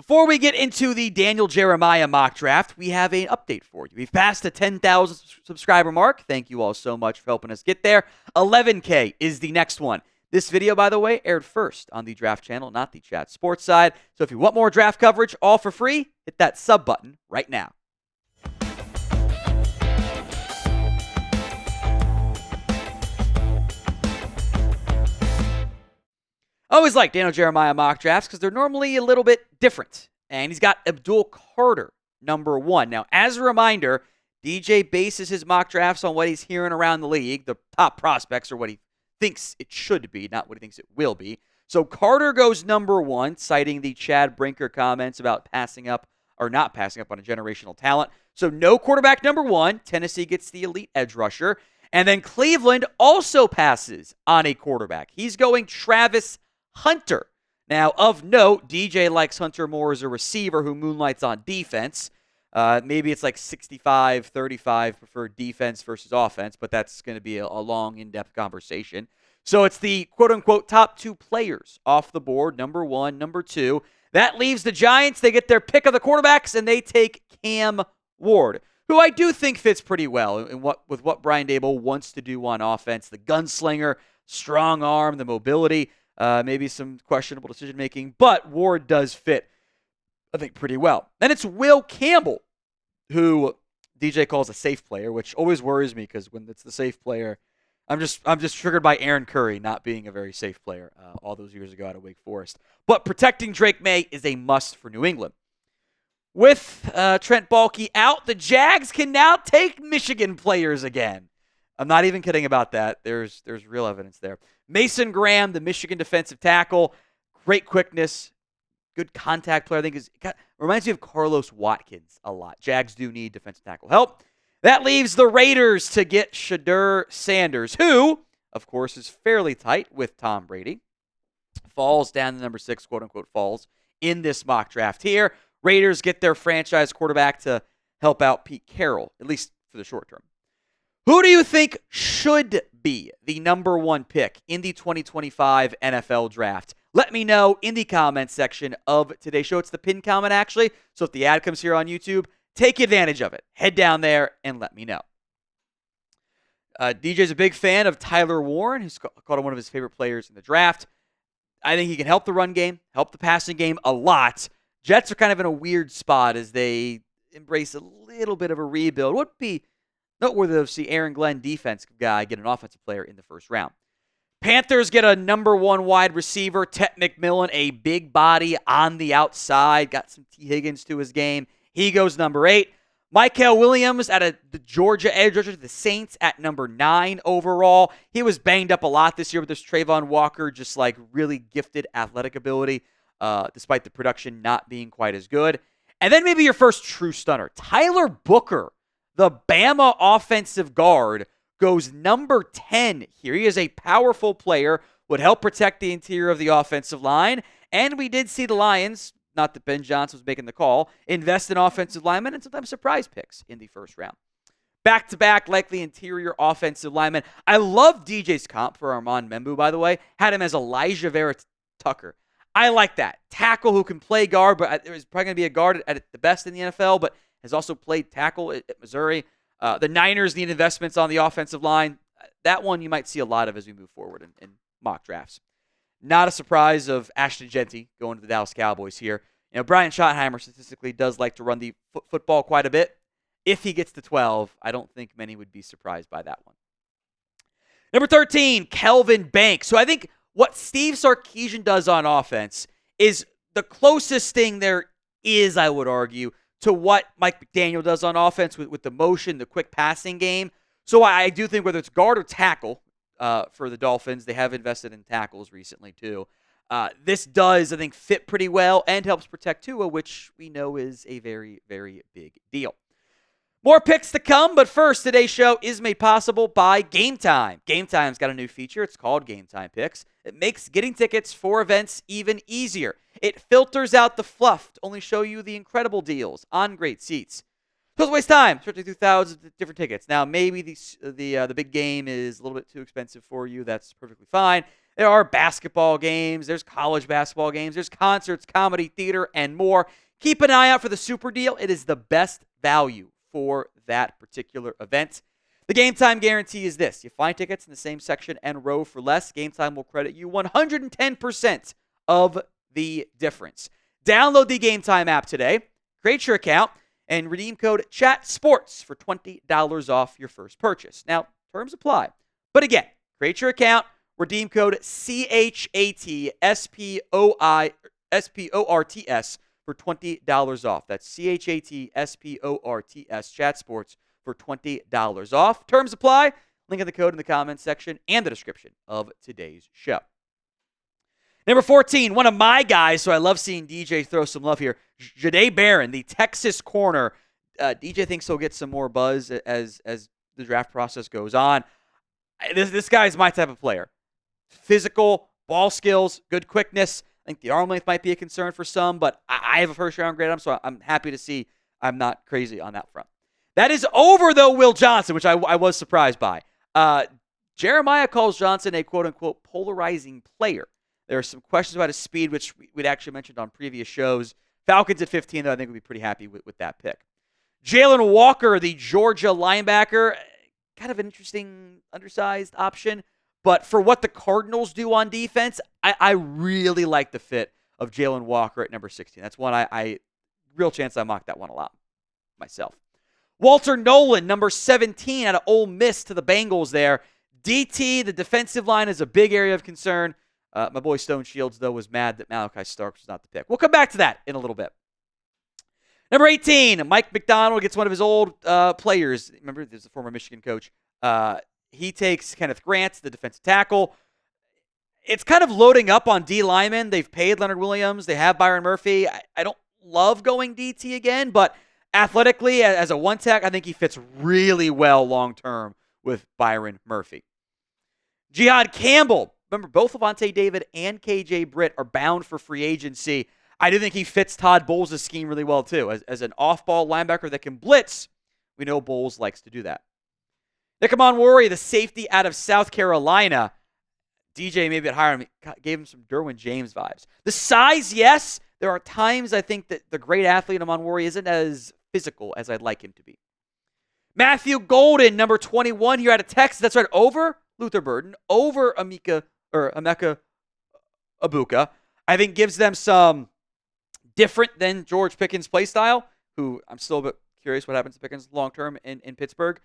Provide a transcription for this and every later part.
Before we get into the Daniel Jeremiah mock draft, we have an update for you. We've passed the 10,000 subscriber mark. Thank you all so much for helping us get there. 11K is the next one. This video, by the way, aired first on the draft channel, not the chat sports side. So if you want more draft coverage, all for free, hit that sub button right now. I always like Daniel Jeremiah mock drafts because they're normally a little bit different. And he's got Abdul Carter, number 1. Now, as a reminder, DJ bases his mock drafts on what he's hearing around the league. The top prospects are what he thinks it should be, not what he thinks it will be. So Carter goes number 1, citing the Chad Brinker comments about passing up or not passing up on a generational talent. So no quarterback number 1. Tennessee gets the elite edge rusher. And then Cleveland also passes on a quarterback. He's going Travis Hunter. Now, of note, DJ likes Hunter more as a receiver who moonlights on defense. Maybe it's like 65-35 preferred defense versus offense, but that's going to be a long, in-depth conversation. So it's the quote-unquote top 2 players off the board, number 1, number 2. That leaves the Giants. They get their pick of the quarterbacks, and they take Cam Ward, who I do think fits pretty well with what Brian Daboll wants to do on offense. The gunslinger, strong arm, the mobility. Maybe some questionable decision-making, but Ward does fit, I think, pretty well. Then it's Will Campbell, who DJ calls a safe player, which always worries me because when it's the safe player, I'm just triggered by Aaron Curry not being a very safe player all those years ago out of Wake Forest. But protecting Drake May is a must for New England. With Trent Baalke out, the Jags can now take Michigan players again. I'm not even kidding about that. There's real evidence there. Mason Graham, the Michigan defensive tackle, great quickness, good contact player. I think reminds me of Carlos Watkins a lot. Jags do need defensive tackle help. That leaves the Raiders to get Shedeur Sanders, who, of course, is fairly tight with Tom Brady. Falls down to number 6, quote-unquote, falls in this mock draft here. Raiders get their franchise quarterback to help out Pete Carroll, at least for the short term. Who do you think should be the number 1 pick in the 2025 NFL Draft? Let me know in the comments section of today's show. It's the pinned comment, actually. So if the ad comes here on YouTube, take advantage of it. Head down there and let me know. DJ's a big fan of Tyler Warren. He's called him one of his favorite players in the draft. I think he can help the run game, help the passing game a lot. Jets are kind of in a weird spot as they embrace a little bit of a rebuild. Would be noteworthy to see Aaron Glenn, defense guy, get an offensive player in the first round. Panthers get a number 1 wide receiver, McMillan, a big body on the outside. Got some T. Higgins to his game. He goes number 8. Mykel Williams out of the Georgia edge rusher, the Saints at number 9 overall. He was banged up a lot this year with this Trayvon Walker, just like really gifted athletic ability, despite the production not being quite as good. And then maybe your first true stunner, Tyler Booker, the Bama offensive guard, goes number 10 here. He is a powerful player, would help protect the interior of the offensive line. And we did see the Lions, not that Ben Johnson was making the call, invest in offensive linemen and sometimes surprise picks in the first round. Back-to-back, likely interior offensive linemen. I love DJ's comp for Armand Membu, by the way. Had him as Elijah Vera Tucker. I like that. Tackle who can play guard, but there's probably going to be a guard at the best in the NFL, but has also played tackle at Missouri. The Niners need investments on the offensive line. That one you might see a lot of as we move forward in mock drafts. Not a surprise of Ashton Jeanty going to the Dallas Cowboys here. You know, Brian Schottenheimer statistically does like to run the football quite a bit. If he gets to 12, I don't think many would be surprised by that one. Number 13, Kelvin Banks. So I think what Steve Sarkisian does on offense is the closest thing there is, I would argue, to what Mike McDaniel does on offense with the motion, the quick passing game. So I do think whether it's guard or tackle for the Dolphins, they have invested in tackles recently too. This does, I think, fit pretty well and helps protect Tua, which we know is a very, very big deal. More picks to come, but first, today's show is made possible by Game Time. Game Time's got a new feature. It's called Game Time Picks. It makes getting tickets for events even easier. It filters out the fluff to only show you the incredible deals on great seats. Doesn't waste time searching through thousands of different tickets. Now, maybe the big game is a little bit too expensive for you. That's perfectly fine. There are basketball games, there's college basketball games, there's concerts, comedy, theater, and more. Keep an eye out for the super deal. It is the best value for that particular event. The Game Time guarantee is this. You find tickets in the same section and row for less. Game Time will credit you 110% of the difference. Download the Game Time app today, create your account, and redeem code CHATSPORTS for $20 off your first purchase. Now, terms apply. But again, create your account, redeem code CHATSPORTS for $20 off. That's CHATSPORTS, ChatSports, for $20 off. Terms apply. Link in the code in the comments section and the description of today's show. Number 14, one of my guys, so I love seeing DJ throw some love here. Jahdae Barron, the Texas corner. DJ thinks he'll get some more buzz as the draft process goes on. This guy's my type of player. Physical, ball skills, good quickness. I think the arm length might be a concern for some, but I have a first-round grade on him, so I'm happy to see I'm not crazy on that front. That is over, though, Will Johnson, which I was surprised by. Jeremiah calls Johnson a quote-unquote polarizing player. There are some questions about his speed, which we'd actually mentioned on previous shows. Falcons at 15, though, I think we'd be pretty happy with that pick. Jalen Walker, the Georgia linebacker, kind of an interesting undersized option. But for what the Cardinals do on defense, I really like the fit of Jalen Walker at number 16. That's one I real chance I mock that one a lot myself. Walter Nolan, number 17, out of Ole Miss to the Bengals there. DT, the defensive line, is a big area of concern. My boy Stone Shields, though, was mad that Malachi Starks was not the pick. We'll come back to that in a little bit. Number 18, Mike McDonald gets one of his old players. Remember, there's a former Michigan coach. He takes Kenneth Grant, the defensive tackle. It's kind of loading up on D linemen. They've paid Leonard Williams. They have Byron Murphy. I don't love going DT again, but athletically, as a one-tech, I think he fits really well long-term with Byron Murphy. Jihad Campbell. Remember, both Levante David and KJ Britt are bound for free agency. I do think he fits Todd Bowles' scheme really well, too. As an off-ball linebacker that can blitz, we know Bowles likes to do that. Nikamon Worry, the safety out of South Carolina. DJ maybe at higher, gave him some Derwin James vibes. The size, yes. There are times I think that the great athlete Nikamon Worry isn't as physical as I'd like him to be. Matthew Golden, number 21 here out of Texas. That's right, over Luther Burden, over Emeka Abuka. I think gives them some different than George Pickens' play style, who I'm still a bit curious what happens to Pickens long-term in Pittsburgh.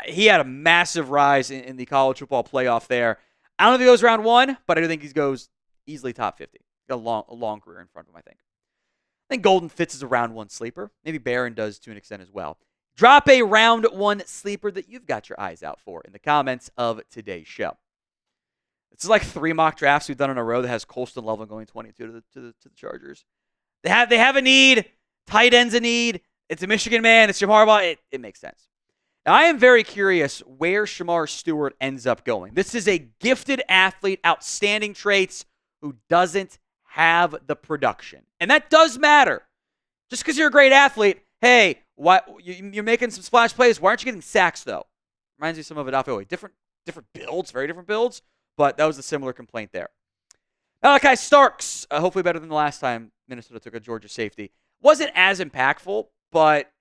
He had a massive rise in the college football playoff there. I don't know if he goes round 1, but I do think he goes easily top 50. Got a long career in front of him, I think. I think Golden fits as a round 1 sleeper. Maybe Barron does to an extent as well. Drop a round 1 sleeper that you've got your eyes out for in the comments of today's show. This is like 3 mock drafts we've done in a row that has Colston Loveland going 22 to the Chargers. They have a need. Tight end's a need. It's a Michigan man. It's Jim Harbaugh. It makes sense. Now, I am very curious where Shamar Stewart ends up going. This is a gifted athlete, outstanding traits, who doesn't have the production. And that does matter. Just because you're a great athlete, hey, you're making some splash plays. Why aren't you getting sacks, though? Reminds me of some of Adolfo. Different builds, very different builds, but that was a similar complaint there. Malachi Starks, hopefully better than the last time Minnesota took a Georgia safety. Wasn't as impactful, but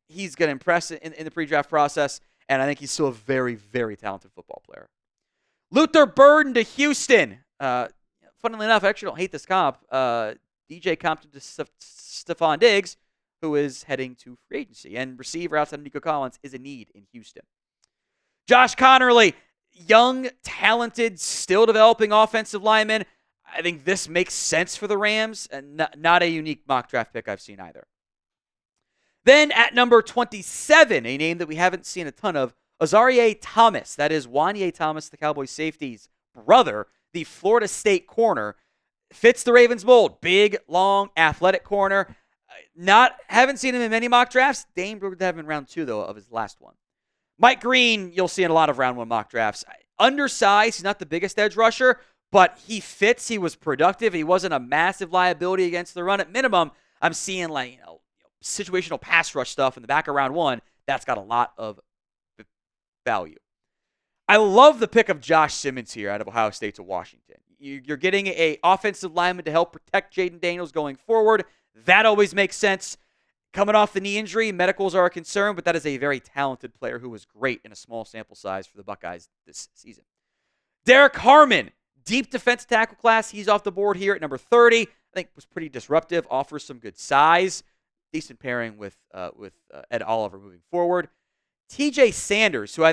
he's going to impress in the pre-draft process, and I think he's still a very, very talented football player. Luther Burden to Houston. Funnily enough, I actually don't hate this comp. DJ comped him to Stephon Diggs, who is heading to free agency, and receiver outside of Nico Collins is a need in Houston. Josh Connerly, young, talented, still developing offensive lineman. I think this makes sense for the Rams, and not a unique mock draft pick I've seen either. Then at number 27, a name that we haven't seen a ton of, Azareye'h Thomas. That is Wanye Thomas, the Cowboys safety's brother, the Florida State corner. Fits the Ravens mold. Big, long, athletic corner. Haven't seen him in many mock drafts. Dame Brugler to have him in round 2, though, of his last one. Mike Green, you'll see in a lot of round 1 mock drafts. Undersized, he's not the biggest edge rusher, but he fits. He was productive. He wasn't a massive liability against the run. At minimum, I'm seeing situational pass rush stuff in the back of round 1. That's got a lot of value. I love the pick of Josh Simmons here out of Ohio State to Washington. You're getting an offensive lineman to help protect Jaden Daniels going forward. That always makes sense. Coming off the knee injury, medicals are a concern, but that is a very talented player who was great in a small sample size for the Buckeyes this season. Derek Harmon, deep defensive tackle class. He's off the board here at number 30. I think was pretty disruptive, offers some good size. Decent pairing with Ed Oliver moving forward. TJ Sanders, who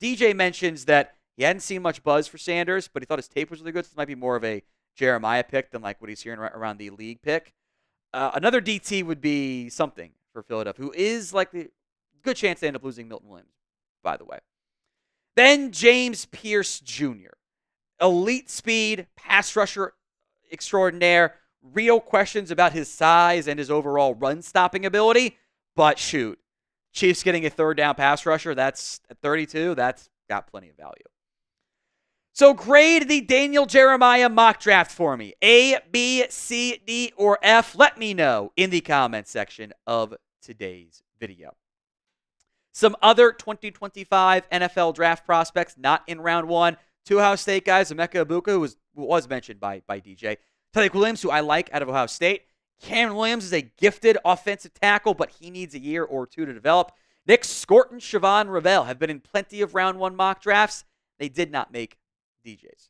DJ mentions that he hadn't seen much buzz for Sanders, but he thought his tape was really good. So this might be more of a Jeremiah pick than like what he's hearing around the league pick. Another DT would be something for Philadelphia, who is likely good chance to end up losing Milton Williams, by the way. Then James Pierce Jr., elite speed, pass rusher extraordinaire. Real questions about his size and his overall run-stopping ability, but shoot. Chiefs getting a third down pass rusher, that's at 32, that's got plenty of value. So grade the Daniel Jeremiah mock draft for me. A, B, C, D, or F. Let me know in the comments section of today's video. Some other 2025 NFL draft prospects not in round one. Two Ohio State guys, Emeka Egbuka, who was mentioned by DJ. Tyreek Williams, who I like out of Ohio State. Cameron Williams is a gifted offensive tackle, but he needs a year or two to develop. Nick Scorton, Siobhan Ravel have been in plenty of round one mock drafts. They did not make DJs.